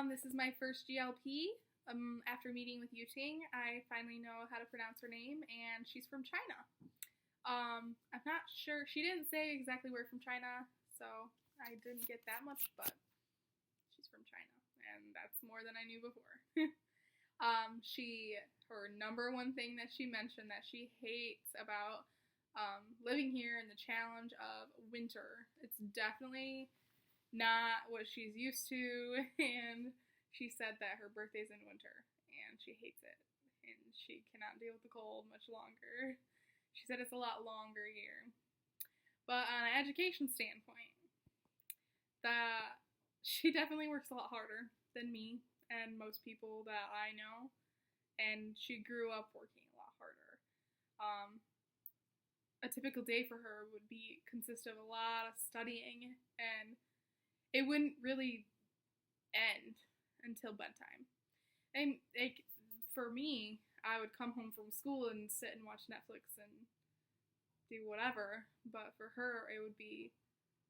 This is my first GLP. After meeting with Yuting, I finally know how to pronounce her name, and she's from China. I'm not sure. She didn't say exactly where from China, so I didn't get that much, but she's from China, and that's more than I knew before. Her number one thing that she mentioned that she hates about living here and the challenge of winter. It's definitely not what she's used to, and she said that her birthday's in winter, and she hates it, and she cannot deal with the cold much longer. She said it's a lot longer here. But on an education standpoint, she definitely works a lot harder than me and most people that I know, and she grew up working a lot harder. A typical day for her would consist of a lot of studying, and it wouldn't really end until bedtime. And for me, I would come home from school and sit and watch Netflix and do whatever, but for her, it would be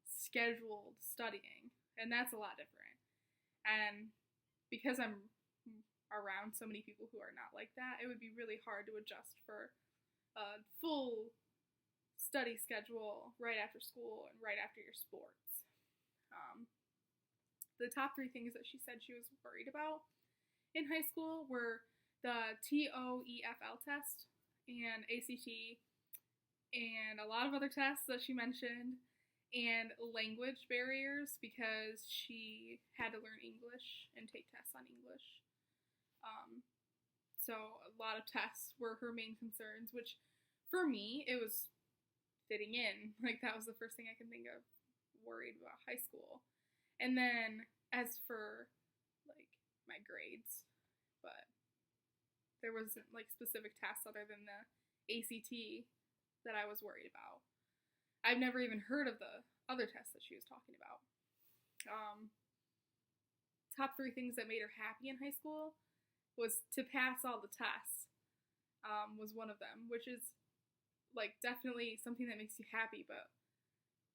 scheduled studying, and that's a lot different. And because I'm around so many people who are not like that, it would be really hard to adjust for a full study schedule right after school and right after your sports. The top three things that she said she was worried about in high school were the TOEFL test and ACT and a lot of other tests that she mentioned, and language barriers because she had to learn English and take tests on English. So a lot of tests were her main concerns, which for me, it was fitting in. Like, that was the first thing I can think of worried about high school. And then as for like my grades, but there wasn't like specific tests other than the ACT that I was worried about. I've never even heard of the other tests that she was talking about. Top three things that made her happy in high school was to pass all the tests. Was one of them, which is like definitely something that makes you happy, but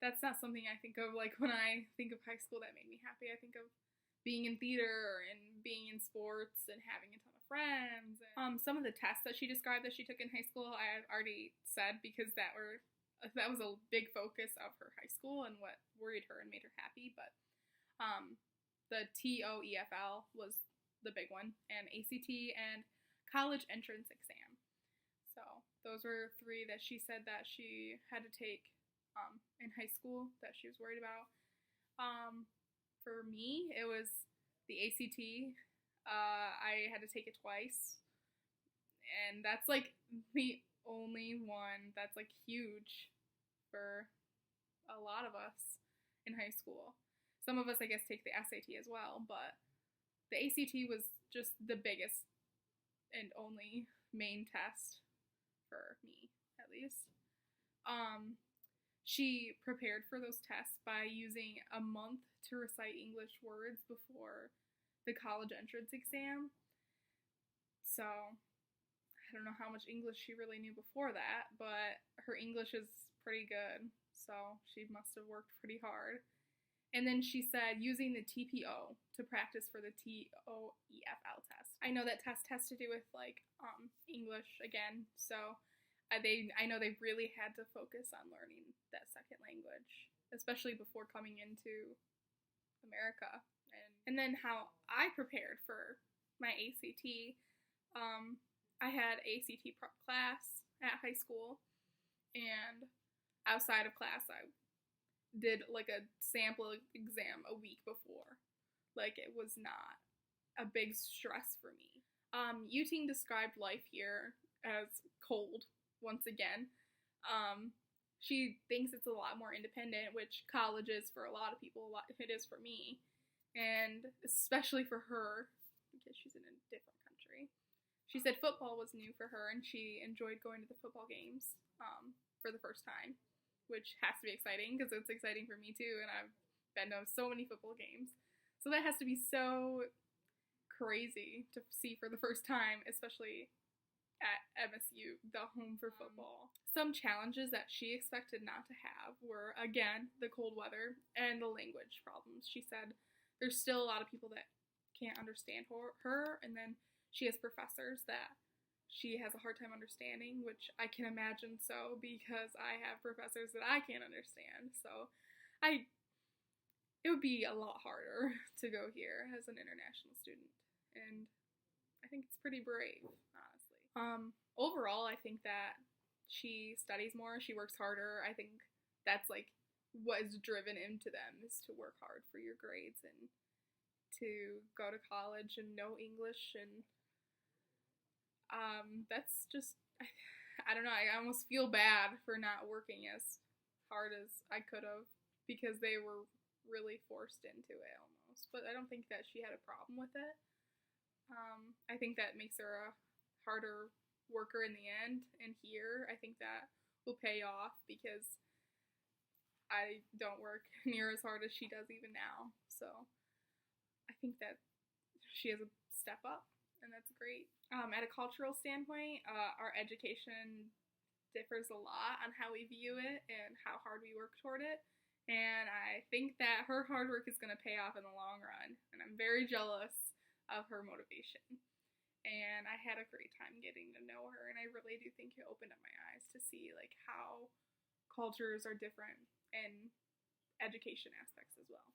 that's not something I think of like when I think of high school that made me happy. I think of being in theater and being in sports and having a ton of friends. And, some of the tests that she described that she took in high school, I already said because that was a big focus of her high school and what worried her and made her happy. But the TOEFL was the big one, and ACT and college entrance exam. So those were three that she said that she had to take in high school that she was worried about. For me, it was the ACT. I had to take it twice, and that's like the only one that's like huge for a lot of us in high school. Some of us, I guess, take the SAT as well, but the ACT was just the biggest and only main test for me, at least. She prepared for those tests by using a month to recite English words before the college entrance exam. So I don't know how much English she really knew before that, but her English is pretty good, so she must have worked pretty hard. And then she said using the TPO to practice for the TOEFL test. I know that test has to do with like English again, so I know they really had to focus on learning that second language, especially before coming into America. And then how I prepared for my ACT, I had ACT prep class at high school, and outside of class, I did like a sample exam a week before. Like, it was not a big stress for me. Yuting described life here as cold, once again. She thinks it's a lot more independent, which college is for a lot of people. It is for me, and especially for her because she's in a different country. She said football was new for her, and she enjoyed going to the football games for the first time, which has to be exciting because it's exciting for me too, and I've been to so many football games. So that has to be so crazy to see for the first time, especially at MSU, the home for football. Some challenges that she expected not to have were, again, the cold weather and the language problems. She said there's still a lot of people that can't understand her, and then she has professors that she has a hard time understanding, which I can imagine so because I have professors that I can't understand. So it would be a lot harder to go here as an international student, and I think it's pretty brave, honestly. Overall, I think that she studies more, she works harder. I think that's like what is driven into them is to work hard for your grades and to go to college and know English, and that's just I don't know. I almost feel bad for not working as hard as I could have because they were really forced into it almost. But I don't think that she had a problem with it. I think that makes her a harder worker in the end. And here, I think that will pay off because I don't work near as hard as she does even now. So I think that she has a step up, and that's great. At a cultural standpoint, our education differs a lot on how we view it and how hard we work toward it. And I think that her hard work is going to pay off in the long run. And I'm very jealous of her motivation. And I had a great time getting to know her. And I really do think it opened up my eyes to see like how cultures are different in education aspects as well.